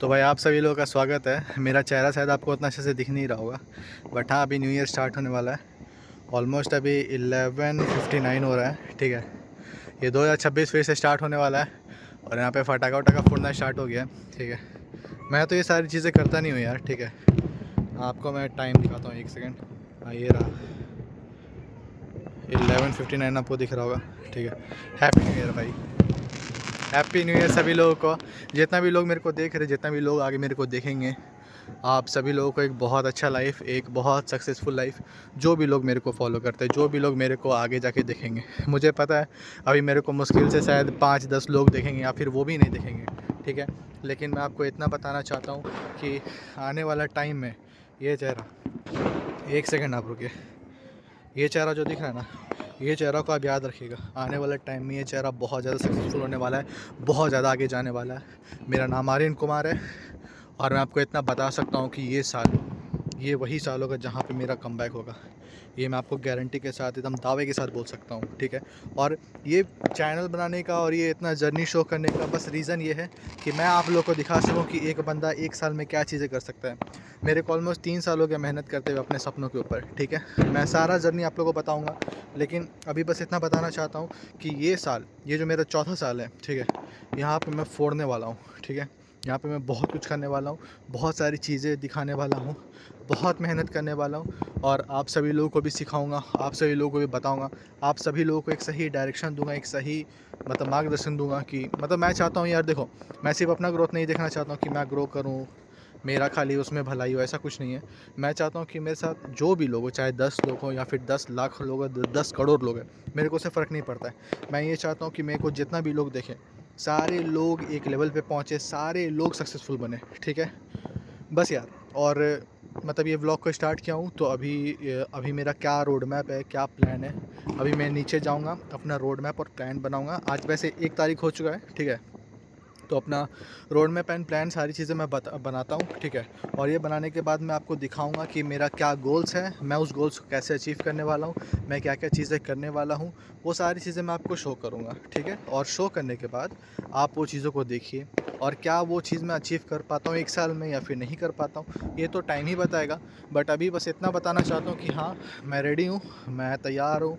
तो भाई आप सभी लोगों का स्वागत है। मेरा चेहरा शायद आपको उतना अच्छे से दिख नहीं रहा होगा, बट हाँ, अभी न्यू ईयर स्टार्ट होने वाला है। ऑलमोस्ट अभी 11:59 हो रहा है, ठीक है। ये 2026 फिर से स्टार्ट होने वाला है और यहाँ पे फटाका वटाका फोड़ना स्टार्ट हो गया है, ठीक है। मैं तो ये सारी चीज़ें करता नहीं हूँ यार, ठीक है। आपको मैं टाइम दिखाता हूँ, एक सेकेंड। हाँ, ये रहा 11:59 आपको दिख रहा होगा, ठीक है। हैप्पी न्यू ईयर भाई, हैप्पी न्यू ईयर सभी लोगों को। जितना भी लोग मेरे को देख रहे, जितना भी लोग आगे मेरे को देखेंगे, आप सभी लोगों को एक बहुत अच्छा लाइफ, एक बहुत सक्सेसफुल लाइफ। जो भी लोग मेरे को फॉलो करते हैं, जो भी लोग मेरे को आगे जाके देखेंगे, मुझे पता है अभी मेरे को मुश्किल से शायद 5-10 लोग देखेंगे या फिर वो भी नहीं देखेंगे, ठीक है। लेकिन मैं आपको इतना बताना चाहता हूँ कि आने वाला टाइम में ये चेहरा, एक सेकेंड आप रुकिए, ये चेहरा जो दिख रहा है ना, ये चेहरा को आप याद रखिएगा। आने वाले टाइम में ये चेहरा बहुत ज़्यादा सक्सेसफुल होने वाला है, बहुत ज़्यादा आगे जाने वाला है। मेरा नाम आर्यन कुमार है और मैं आपको इतना बता सकता हूँ कि ये साल, ये वही साल होगा जहाँ पे मेरा कमबैक होगा। ये मैं आपको गारंटी के साथ, एकदम दावे के साथ बोल सकता हूँ, ठीक है। और ये चैनल बनाने का और ये इतना जर्नी शो करने का बस रीज़न ये है कि मैं आप लोगों को दिखा सकूँ कि एक बंदा एक साल में क्या चीज़ें कर सकता है। मेरे को ऑलमोस्ट 3 साल हो गया मेहनत करते हुए अपने सपनों के ऊपर, ठीक है। मैं सारा जर्नी आप लोगों को बताऊँगा, लेकिन अभी बस इतना बताना चाहता हूँ कि ये साल, ये जो मेरा चौथा साल है, ठीक है, यहाँ पर मैं फोड़ने वाला हूँ, ठीक है। यहाँ पे मैं बहुत कुछ करने वाला हूँ, बहुत सारी चीज़ें दिखाने वाला हूँ, बहुत मेहनत करने वाला हूँ और आप सभी लोगों को भी सिखाऊंगा, आप सभी लोगों को भी बताऊंगा, आप सभी लोगों को एक सही डायरेक्शन दूंगा, एक सही मतलब मार्गदर्शन दूंगा कि मतलब मैं चाहता हूँ यार, देखो, मैं सिर्फ अपना ग्रोथ नहीं देखना चाहता हूँ कि मैं ग्रो करूँ, मेरा खाली उसमें भलाई हो, ऐसा कुछ नहीं है। मैं चाहता हूँ कि मेरे साथ जो भी लोग हो, चाहे 10 लोग हो या फिर 10 लाख लोग हो, 10 करोड़ लोग हैं, मेरे को उससे फ़र्क नहीं पड़ता है। मैं ये चाहता हूँ कि मेरे को जितना भी लोग देखें, सारे लोग एक लेवल पे पहुँचे, सारे लोग सक्सेसफुल बने, ठीक है। बस यार। और मतलब ये व्लॉग को स्टार्ट किया हूँ तो अभी मेरा क्या रोड मैप है, क्या प्लान है, अभी मैं नीचे जाऊँगा, अपना रोड मैप और प्लान बनाऊँगा। आज वैसे 1 तारीख हो चुका है, ठीक है। तो अपना रोड मैप एंड प्लान सारी चीज़ें मैं बनाता हूँ, ठीक है। और ये बनाने के बाद मैं आपको दिखाऊंगा कि मेरा क्या गोल्स है, मैं उस गोल्स को कैसे अचीव करने वाला हूँ, मैं क्या क्या चीज़ें करने वाला हूँ, वो सारी चीज़ें मैं आपको शो करूँगा, ठीक है। और शो करने के बाद आप वो चीज़ों को देखिए और क्या वो चीज़ मैं अचीव कर पाता हूँ 1 साल में या फिर नहीं कर पाता हूँ, ये तो टाइम ही बताएगा। बट अभी बस इतना बताना चाहता हूँ कि हाँ, मैं रेडी हूँ, मैं तैयार हूँ,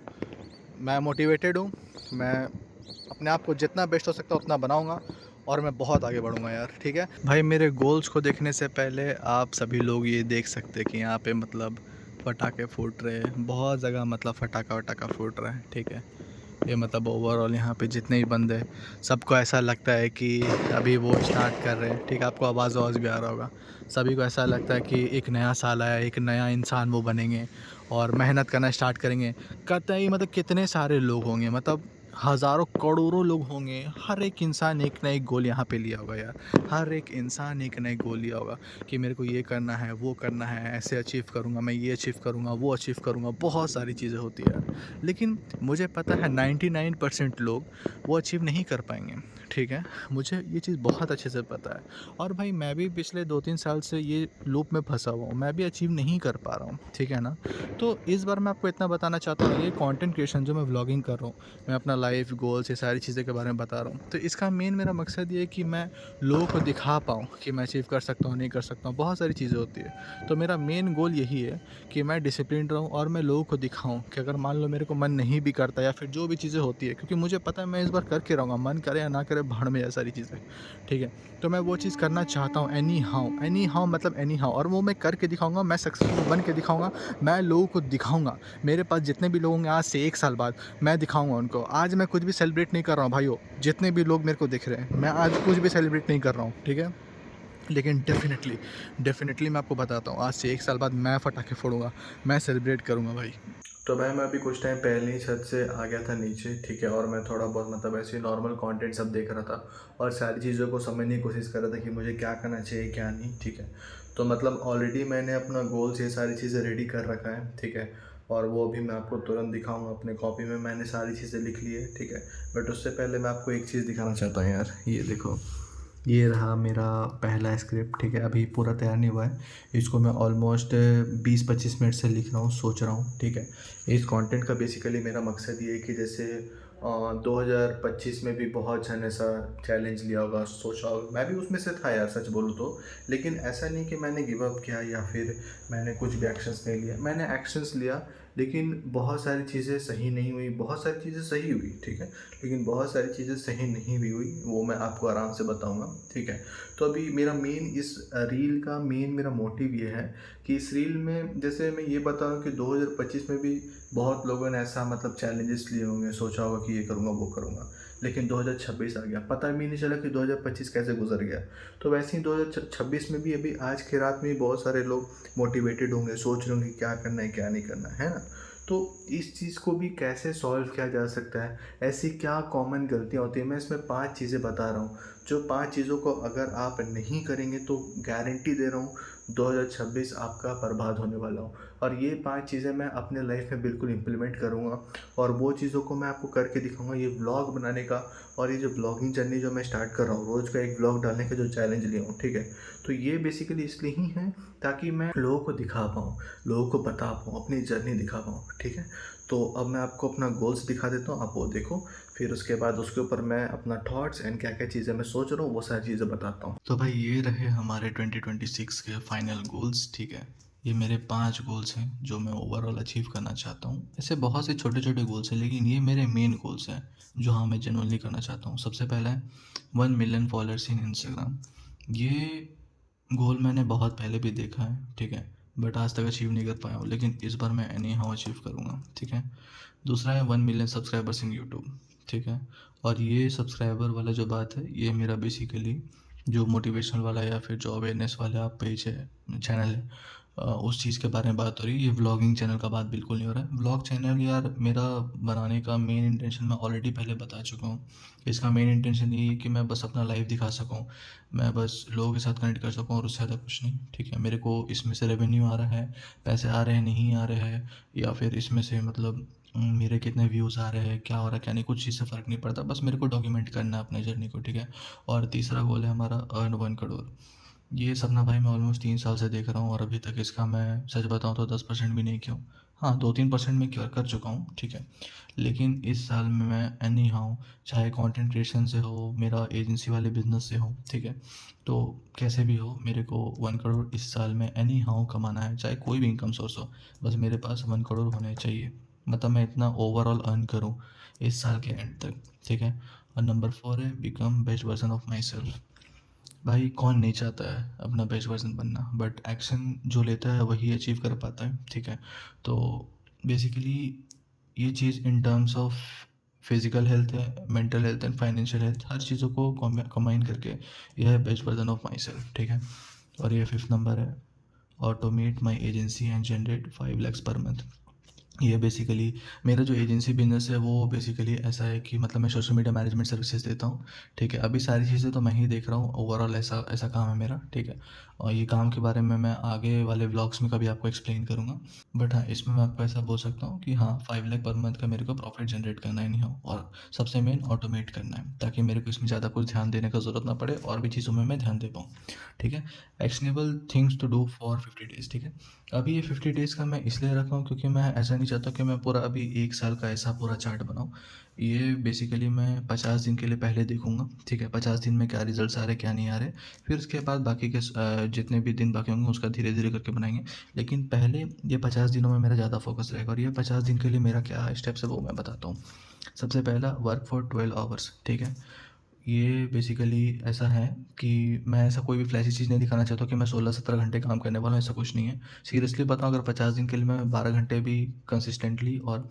मैं मोटिवेटेड हूँ, मैं अपने आप को जितना बेस्ट हो सकता है उतना बनाऊँगा और मैं बहुत आगे बढ़ूँगा यार, ठीक है। भाई मेरे गोल्स को देखने से पहले आप सभी लोग ये देख सकते हैं कि यहाँ पे मतलब पटाखे फूट रहे हैं, बहुत जगह मतलब फटाका वटाका फूट रहा है, ठीक है। ये मतलब ओवरऑल यहाँ पे जितने भी बंदे हैं, सबको ऐसा लगता है कि अभी वो स्टार्ट कर रहे हैं, ठीक है। आपको आवाज़ आवाज़ भी आ रहा होगा। सभी को ऐसा लगता है कि एक नया साल आया, एक नया इंसान वो बनेंगे और मेहनत करना स्टार्ट करेंगे। कतई मतलब कितने सारे लोग होंगे, मतलब हज़ारों करोड़ों लोग होंगे। हर एक इंसान एक ना एक गोल यहाँ पे लिया होगा यार, हर एक इंसान एक ना एक गोल लिया होगा कि मेरे को ये करना है, वो करना है, ऐसे अचीव करूँगा, मैं ये अचीव करूँगा, वो अचीव करूँगा। बहुत सारी चीज़ें होती है यार, लेकिन मुझे पता है 99% लोग वो अचीव नहीं कर पाएंगे, ठीक है। मुझे ये चीज़ बहुत अच्छे से पता है और भाई मैं भी पिछले 2-3 साल से ये लूप में फंसा हुआ हूँ, मैं भी अचीव नहीं कर पा रहा हूँ, ठीक है ना। तो इस बार मैं आपको इतना बताना चाहता हूँ, ये कंटेंट क्रिएशन जो मैं व्लॉगिंग कर रहा हूँ, मैं अपना लाइफ गोल्स, ये सारी चीज़ें के बारे में बता रहा हूँ, तो इसका मेन मेरा मकसद ये है कि मैं लोगों को दिखा पाऊँ कि मैं अचीव कर सकता हूँ, नहीं कर सकता हूँ। बहुत सारी चीज़ें होती है, तो मेरा मेन गोल यही है कि मैं डिसिप्लिन रहूँ और मैं लोगों को दिखाऊँ कि अगर मान लो मेरे को मन नहीं भी करता या फिर जो भी चीज़ें होती है, क्योंकि मुझे पता है मैं इस बार करके रहूँगा, मन करे या ना करे, भाड़ में जाए सारी चीज़ें, ठीक है। तो मैं वो चीज़ करना चाहता हूँ एनी हाउ मतलब एनी हाउ, और वो मैं करके दिखाऊँगा, मैं सक्सेसफुल बन के दिखाऊँगा, मैं लोगों को दिखाऊँगा। मेरे पास जितने भी लोग होंगे आज से 1 साल बाद, मैं दिखाऊँगा उनको। आज मैं कुछ भी सेलिब्रेट नहीं कर रहा हूँ भाइयों, जितने भी लोग मेरे को दिख रहे हैं, मैं आज कुछ भी सेलिब्रेट नहीं कर रहा हूँ, ठीक है। लेकिन डेफ़िनेटली मैं आपको बताता हूँ, आज से 1 साल बाद मैं पटाखे फोड़ूँगा, मैं सेलिब्रेट करूँगा भाई। तो भाई मैं अभी कुछ टाइम पहले ही छत से आ गया था नीचे, ठीक है। और मैं थोड़ा बहुत मतलब ऐसे ही नॉर्मल कंटेंट सब देख रहा था और सारी चीज़ों को समझने की कोशिश कर रहा था कि मुझे क्या करना चाहिए, क्या नहीं, ठीक है। तो मतलब ऑलरेडी मैंने अपना गोल्स, ये सारी चीज़ें रेडी कर रखा है, ठीक है। और वो भी मैं आपको तुरंत दिखाऊँगा, अपने कॉपी में मैंने सारी चीज़ें लिख ली है, ठीक है। बट उससे पहले मैं आपको एक चीज़ दिखाना चाहता हूँ यार, ये देखो, ये रहा मेरा पहला स्क्रिप्ट, ठीक है। अभी पूरा तैयार नहीं हुआ है, इसको मैं ऑलमोस्ट 20-25 मिनट से लिख रहा हूँ, सोच रहा हूँ, ठीक है। इस कंटेंट का बेसिकली मेरा मकसद ये है कि जैसे 2025 में भी बहुत जन ऐसा चैलेंज लिया होगा, सोचा होगा, मैं भी उसमें से था यार सच बोलूँ तो। लेकिन ऐसा नहीं कि मैंने गिव अप किया या फिर मैंने कुछ भी एक्शंस नहीं लिया, मैंने एक्शंस लिया, लेकिन बहुत सारी चीज़ें सही नहीं हुई, बहुत सारी चीज़ें सही हुई, ठीक है, लेकिन बहुत सारी चीज़ें सही नहीं भी हुई, वो मैं आपको आराम से बताऊंगा, ठीक है। तो अभी मेरा मेन इस रील का मेन मेरा मोटिव ये है कि इस रील में जैसे मैं ये बताऊं कि 2025 में भी बहुत लोगों ने ऐसा मतलब चैलेंजेस लिए होंगे, सोचा होगा कि ये करूँगा वो करूँगा, लेकिन 2026 आ गया, पता भी नहीं चला कि 2025 कैसे गुजर गया। तो वैसे ही 2026 में भी अभी आज की रात में भी बहुत सारे लोग मोटिवेटेड होंगे, सोच रहे होंगे क्या करना है क्या नहीं करना है ना। तो इस चीज़ को भी कैसे सॉल्व किया जा सकता है, ऐसी क्या कॉमन गलतियाँ होती हैं, मैं इसमें 5 चीज़ें बता रहा हूँ, जो 5 चीज़ों को अगर आप नहीं करेंगे तो गारंटी दे रहा हूँ 2026 आपका बर्बाद होने वाला हो। और ये 5 चीज़ें मैं अपने लाइफ में बिल्कुल इम्प्लीमेंट करूँगा, और वो चीज़ों को मैं आपको करके दिखाऊँगा। ये व्लॉग बनाने का और ये जो ब्लॉगिंग जर्नी जो मैं स्टार्ट कर रहा हूँ, रोज़ का एक व्लॉग डालने का जो चैलेंज लिया हूँ, ठीक है। तो ये बेसिकली इसलिए ही है ताकि मैं लोगों को दिखा पाऊँ, लोगों को बता पाऊँ, अपनी जर्नी दिखा पाऊँ, ठीक है। तो अब मैं आपको अपना गोल्स दिखा देता हूँ, आप वो देखो, फिर उसके बाद उसके ऊपर मैं अपना थॉट्स एंड क्या क्या चीज़ें मैं सोच रहा हूँ वो सारी चीज़ें बताता हूँ। तो भाई ये रहे हमारे 2026 के फाइनल गोल्स, ठीक है। ये मेरे 5 गोल्स हैं जो मैं ओवरऑल अचीव करना चाहता हूँ। ऐसे बहुत से छोटे छोटे गोल्स हैं, लेकिन ये मेरे मेन गोल्स हैं जो हाँ मैं जेन्युइनली करना चाहता हूँ। सबसे पहला है 1 मिलियन फॉलोअर्स इन इंस्टाग्राम। ये गोल मैंने बहुत पहले भी देखा है, ठीक है, बट आज तक अचीव नहीं कर पाया हूँ, लेकिन इस बार मैं एनी हाउ अचीव करूँगा, ठीक है। दूसरा है 1 मिलियन सब्सक्राइबर्स इन यूट्यूब, ठीक है। और ये सब्सक्राइबर वाला जो बात है, ये मेरा बेसिकली जो मोटिवेशनल वाला या फिर जो अवेयरनेस वाला पेज है, चैनल है, उस चीज़ के बारे में बात हो रही है। ये व्लॉगिंग चैनल का बात बिल्कुल नहीं हो रहा है। व्लॉग चैनल यार मेरा बनाने का मेन इंटेंशन मैं ऑलरेडी पहले बता चुका हूँ। इसका मेन इंटेंशन यही है कि मैं बस अपना लाइफ दिखा सकूँ, मैं बस लोगों के साथ कनेक्ट कर सकूँ और उससे ज़्यादा कुछ नहीं, ठीक है। मेरे को इसमें से रेवेन्यू आ रहा है, पैसे आ रहे हैं नहीं आ रहे हैं, या फिर इसमें से मतलब मेरे कितने व्यूज़ आ रहे हैं, क्या हो रहा है क्या नहीं, कुछ चीज़ से फ़र्क नहीं पड़ता, बस मेरे को डॉक्यूमेंट करना है अपने जर्नी को, ठीक है। और तीसरा गोल है हमारा अर्न 1 करोड़। ये सपना भाई मैं ऑलमोस्ट 3 साल से देख रहा हूँ, और अभी तक इसका मैं सच बताऊँ तो 10% भी नहीं किया हूँ। हाँ 2-3% में कर चुका हूँ, ठीक है। लेकिन इस साल में मैं एनी हाउ, चाहे कंटेंट क्रिएशन से हो, मेरा एजेंसी वाले बिजनेस से हो, ठीक है, तो कैसे भी हो मेरे को 1 करोड़ इस साल में एनी हाउ कमाना है, चाहे कोई भी इनकम सोर्स हो, बस मेरे पास 1 करोड़ होने चाहिए। मतलब मैं इतना ओवरऑल अर्न करूँ इस साल के एंड तक, ठीक है। और नंबर 4 है become best version of my self. भाई कौन नहीं चाहता है अपना बेस्ट वर्जन बनना, बट एक्शन जो लेता है वही अचीव कर पाता है, ठीक है। तो बेसिकली ये चीज़ in terms of physical health है, mental health and financial health, हर चीज़ों को कंबाइन करके यह है best version of myself, ठीक है। और ये 5th नंबर है automate my agency and generate 5 lakhs per month. ये बेसिकली मेरा जो एजेंसी बिजनेस है वो बेसिकली ऐसा है कि मतलब मैं सोशल मीडिया मैनेजमेंट सर्विसेज देता हूँ, ठीक है। अभी सारी चीज़ें तो मैं ही देख रहा हूँ, ओवरऑल ऐसा ऐसा काम है मेरा, ठीक है। और ये काम के बारे में मैं आगे वाले व्लॉग्स में कभी आपको एक्सप्लेन करूँगा, बट हाँ इसमें मैं आपको ऐसा बोल सकता हूँ कि हाँ 5 लाख पर मंथ का मेरे को प्रॉफिट जनरेट करना है नहीं हो, और सबसे मेन ऑटोमेट करना है, ताकि मेरे को इसमें ज़्यादा कुछ ध्यान देने का ज़रूरत ना पड़े और भी चीज़ों में मैं ध्यान दे पाऊँ, ठीक है। Actionable things to do for 50 days, ठीक है। अभी ये 50 डेज़ का मैं इसलिए रखा हूँ क्योंकि मैं ऐसा नहीं चाहता कि मैं पूरा अभी 1 साल का ऐसा पूरा चार्ट बनाऊँ। ये बेसिकली मैं 50 दिन के लिए पहले देखूँगा, ठीक है। 50 दिन में क्या रिजल्ट्स आ रहे क्या नहीं आ रहे, फिर उसके बाद बाकी के जितने भी दिन बाकी होंगे उसका धीरे धीरे करके बनाएंगे। लेकिन पहले ये 50 दिनों में मेरा ज़्यादा फोकस रहेगा, और ये 50 दिन के लिए मेरा क्या स्टेप्स है वो मैं बताता हूँ। सबसे पहला वर्क फॉर 12 आवर्स, ठीक है। ये बेसिकली ऐसा है कि मैं ऐसा कोई भी फ्लैशी चीज़ नहीं दिखाना चाहता कि मैं 16-17 घंटे काम करने वाला हूँ, ऐसा कुछ नहीं है। सीरियसली बताऊँ, अगर 50 दिन के लिए मैं 12 घंटे भी कंसिस्टेंटली और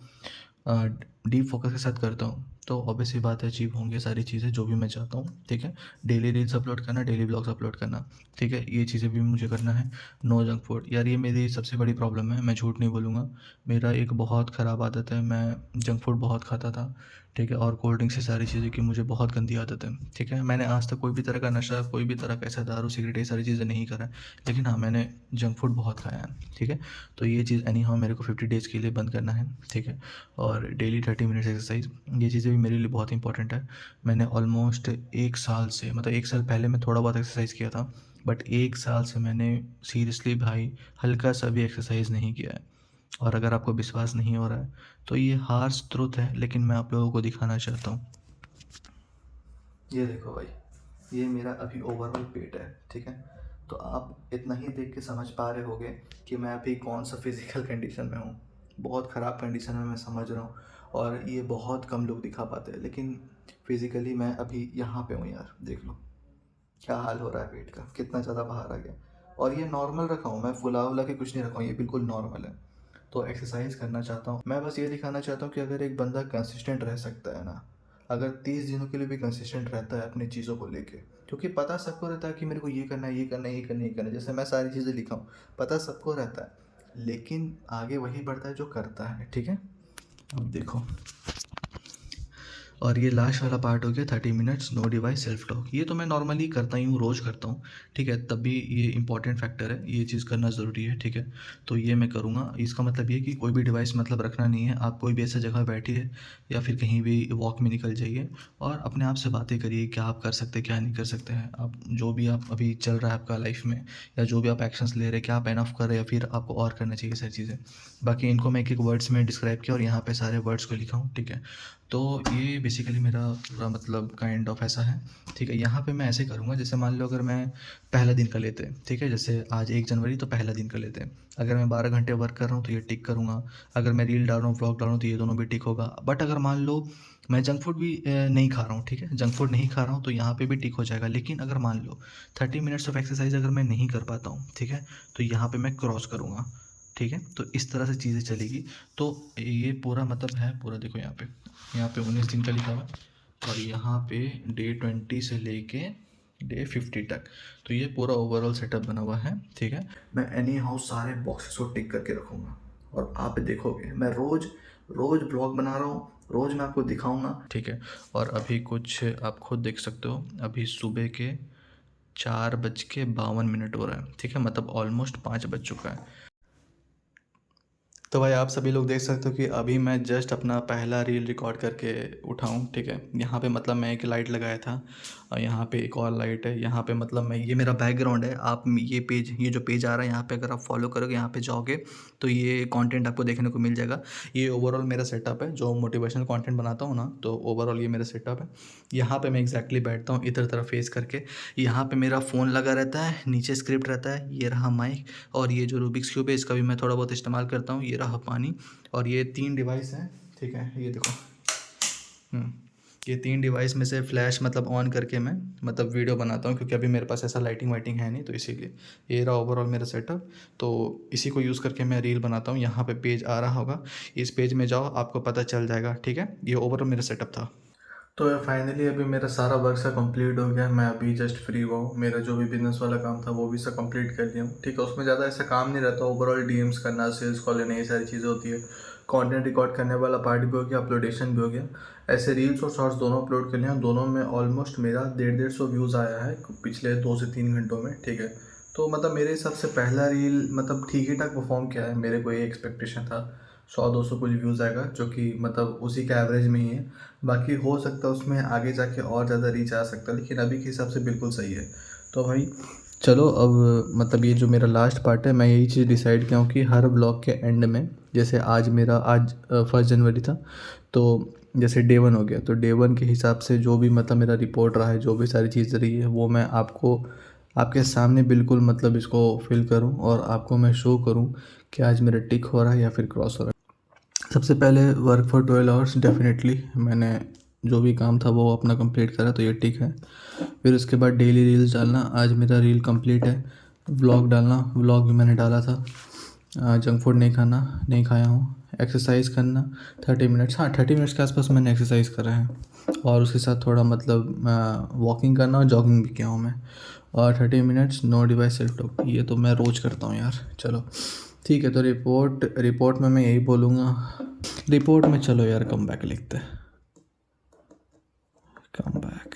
डीप फोकस के साथ करता हूँ तो ऑब्वियस सी बात है अचीव होंगे सारी चीज़ें जो भी मैं चाहता हूँ, ठीक है। डेली रील्स अपलोड करना, डेली ब्लॉग्स अपलोड करना, ठीक है, ये चीज़ें भी मुझे करना है। नो जंक फूड, यार ये मेरी सबसे बड़ी प्रॉब्लम है, मैं झूठ नहीं बोलूँगा। मेरा एक बहुत ख़राब आदत है, मैं जंक फूड बहुत खाता था, ठीक है, और कोल्ड ड्रिंक से सारी चीज़ें की मुझे बहुत गंदी आदत है, ठीक है। मैंने आज तक कोई भी तरह का नशा, कोई भी तरह का ऐसा दारू सिगरेट ये सारी चीज़ें नहीं करा है, लेकिन हाँ मैंने जंक फूड बहुत खाया है, ठीक है। तो ये चीज़ एनी हाउ मेरे को 50 डेज़ के लिए बंद करना है, ठीक है। और डेली 30 मिनट्स एक्सरसाइज, ये चीज़ें भी मेरे लिए बहुत इंपॉर्टेंट है। मैंने ऑलमोस्ट 1 साल से, मतलब 1 साल पहले मैं थोड़ा बहुत एक्सरसाइज किया था, बट 1 साल से मैंने सीरियसली भाई हल्का सा भी एक्सरसाइज नहीं किया है। और अगर आपको विश्वास नहीं हो रहा है तो ये हार्श ट्रुथ है, लेकिन मैं आप लोगों को दिखाना चाहता हूँ। ये देखो भाई, ये मेरा अभी ओवरऑल पेट है, ठीक है। तो आप इतना ही देख के समझ पा रहे होगे कि मैं अभी कौन सा फिज़िकल कंडीशन में हूँ। बहुत ख़राब कंडीशन में मैं समझ रहा हूँ, और ये बहुत कम लोग दिखा पाते हैं, लेकिन फिज़िकली मैं अभी यहाँ पे हूँ यार। देख लो क्या हाल हो रहा है पेट का, कितना ज़्यादा बाहर आ गया। और ये नॉर्मल रखा हूँ मैं, फुला वुला के कुछ नहीं रखा हूँ, ये बिल्कुल नॉर्मल है। तो एक्सरसाइज करना चाहता हूँ मैं, बस ये दिखाना चाहता हूँ कि अगर एक बंदा कंसिस्टेंट रह सकता है ना, अगर 30 दिनों के लिए भी कंसिस्टेंट रहता है अपनी चीज़ों को लेके, क्योंकि पता सबको रहता है कि मेरे को ये करना है, ये करना है, ये करना है, ये करना है, जैसे मैं सारी चीज़ें लिखा हूँ, पता सबको रहता है, लेकिन आगे वही बढ़ता है जो करता है, ठीक है। अब देखो, और ये लास्ट वाला पार्ट हो गया 30 minutes no device self talk. ये तो मैं नॉर्मली करता ही हूँ, रोज़ करता हूँ, ठीक है। तब भी ये इंपॉर्टेंट फैक्टर है, ये चीज़ करना ज़रूरी है, ठीक है। तो ये मैं करूँगा। इसका मतलब ये कि कोई भी डिवाइस मतलब रखना नहीं है। आप कोई भी ऐसा जगह बैठिए या फिर कहीं भी वॉक में निकल जाइए और अपने आप से बातें करिए, क्या आप कर सकते हैं, क्या नहीं कर सकते हैं। आप जो भी आप अभी चल रहा है आपका लाइफ में, या जो भी आप एक्शंस ले रहे हैं, क्या आप एनफ कर रहे हैं या फिर आपको और करना चाहिए सारी चीज़ें। बाकी इनको मैं एक एक वर्ड्स में डिस्क्राइब किया और यहाँ पे सारे वर्ड्स को लिखा हूँ, ठीक है। तो ये बेसिकली मेरा पूरा मतलब काइंड ऑफ ऐसा है, ठीक है। यहाँ पे मैं ऐसे करूँगा, जैसे मान लो अगर मैं पहला दिन का लेते हैं, ठीक है, जैसे आज 1 जनवरी तो पहला दिन का लेते हैं। अगर मैं 12 घंटे वर्क कर रहा हूँ तो ये टिक करूँगा। अगर मैं रील डाल रहा हूँ, व्लॉग डाल रहा हूँ, तो ये दोनों भी टिक होगा। बट अगर मान लो मैं जंक फूड भी नहीं खा रहा हूँ, ठीक है, जंक फूड नहीं खा रहा हूँ, तो यहाँ पे भी टिक हो जाएगा। लेकिन अगर मान लो 30 मिनट्स ऑफ एक्सरसाइज अगर मैं नहीं कर पाता हूँ, ठीक है, तो यहाँ पे मैं क्रॉस करूँगा, ठीक है। तो इस तरह से चीज़ें चलेगी। तो ये पूरा मतलब है पूरा, देखो यहाँ पे 19 दिन का लिखा हुआ है, और यहाँ पे डे 20 से लेके डे 50 तक। तो ये पूरा ओवरऑल सेटअप बना हुआ है, ठीक है। मैं एनी हाउ सारे बॉक्सेस को टिक करके रखूँगा, और आप देखोगे मैं रोज़ रोज़ ब्लॉग बना रहा हूँ, रोज़ मैं आपको दिखाऊंगा, ठीक है। और अभी कुछ आप खुद देख सकते हो, अभी सुबह के 4:52 हो रहा है, ठीक है, मतलब ऑलमोस्ट 5 बज चुका है। तो भाई आप सभी लोग देख सकते हो कि अभी मैं जस्ट अपना पहला रील रिकॉर्ड करके उठाऊँ, ठीक है। यहाँ पे मतलब मैं एक लाइट लगाया था, और यहाँ पे एक और लाइट है। यहाँ पे मतलब मैं, ये मेरा बैकग्राउंड है। आप ये पेज, ये जो पेज आ रहा है यहाँ पे अगर आप फॉलो करोगे, यहाँ पे जाओगे तो ये कंटेंट आपको देखने को मिल जाएगा। ये ओवरऑल मेरा सेटअप है, जो मोटिवेशनल कंटेंट बनाता हूँ ना, तो ओवरऑल ये मेरा सेटअप है। यहाँ पे मैं एग्जैक्टली बैठता हूँ इधर तरफ फेस करके। यहाँ पे मेरा फ़ोन लगा रहता है, नीचे स्क्रिप्ट रहता है, ये रहा माइक, और ये जो रूबिक्स क्यूब है इसका भी मैं थोड़ा बहुत इस्तेमाल करता हूँ। ये रहा पानी, और ये 3 डिवाइस हैं, ठीक है, ये देखो। ये 3 डिवाइस में से फ्लैश मतलब ऑन करके मैं मतलब वीडियो बनाता हूँ, क्योंकि अभी मेरे पास ऐसा लाइटिंग वाइटिंग है नहीं, तो इसीलिए। ये रहा ओवरऑल मेरा सेटअप। तो इसी को यूज़ करके मैं रील बनाता हूँ। यहाँ पे पेज आ रहा होगा, इस पेज में जाओ, आपको पता चल जाएगा, ठीक है। ये ओवरऑल मेरा सेटअप था। तो फाइनली अभी मेरा सारा वर्क सा कंप्लीट हो गया। मैं अभी जस्ट फ्री हुआ हूँ। मेरा जो भी बिजनेस वाला काम था वो भी सब कंप्लीट कर लिया हूँ, ठीक है। उसमें ज़्यादा ऐसा काम नहीं रहता, ओवरऑल डीएम्स करना, सेल्स कॉल लेना, ये सारी चीज़ें होती है। कंटेंट रिकॉर्ड करने वाला पार्ट भी हो गया, अपलोडेशन भी हो गया। ऐसे रील्स और शॉर्ट्स दोनों अपलोड कर लिया, दोनों में ऑलमोस्ट मेरा 150-150 व्यूज़ आया है पिछले 2 से 3 घंटों में, ठीक है। तो मतलब मेरे हिसाब से पहला रील मतलब ठीक ही ठाक परफॉर्म किया है। मेरे को ये एक्सपेक्टेशन था 100-200 कुछ व्यूज़ आएगा, जो कि मतलब उसी के एवरेज में ही है। बाकी हो सकता है उसमें आगे जाके और ज़्यादा रीच आ सकता है, लेकिन अभी के हिसाब से बिल्कुल सही है। तो भाई चलो, अब मतलब ये जो मेरा लास्ट पार्ट है, मैं यही चीज़ डिसाइड किया हूँ कि हर ब्लॉग के एंड में, जैसे आज 1 जनवरी था, तो जैसे डे 1 हो गया, तो डे 1 के हिसाब से जो भी मतलब मेरा रिपोर्ट रहा है, जो भी सारी चीज़ रही है, वो मैं आपको आपके सामने बिल्कुल मतलब इसको फिल करूँ और आपको मैं शो करूँ कि आज मेरा टिक हो रहा है या फिर क्रॉस हो रहा है। सबसे पहले वर्क फॉर 12 आवर्स, डेफिनेटली मैंने जो भी काम था वो अपना कंप्लीट करा, तो ये ठीक है। फिर उसके बाद डेली रील्स डालना, आज मेरा रील कंप्लीट है। व्लॉग डालना, व्लॉग भी मैंने डाला था। जंक फूड नहीं खाना, नहीं खाया हूँ। एक्सरसाइज करना 30 मिनट्स, हाँ 30 मिनट्स के आसपास मैंने एक्सरसाइज करा है, और उसके साथ थोड़ा मतलब वॉकिंग करना और जॉगिंग भी किया हूँ मैं। और 30 minutes no device self talk, ये तो मैं रोज़ करता हूँ यार। चलो ठीक है, तो रिपोर्ट में मैं यही बोलूँगा। रिपोर्ट में चलो यार कम बैक लिखते हैं, कम बैक।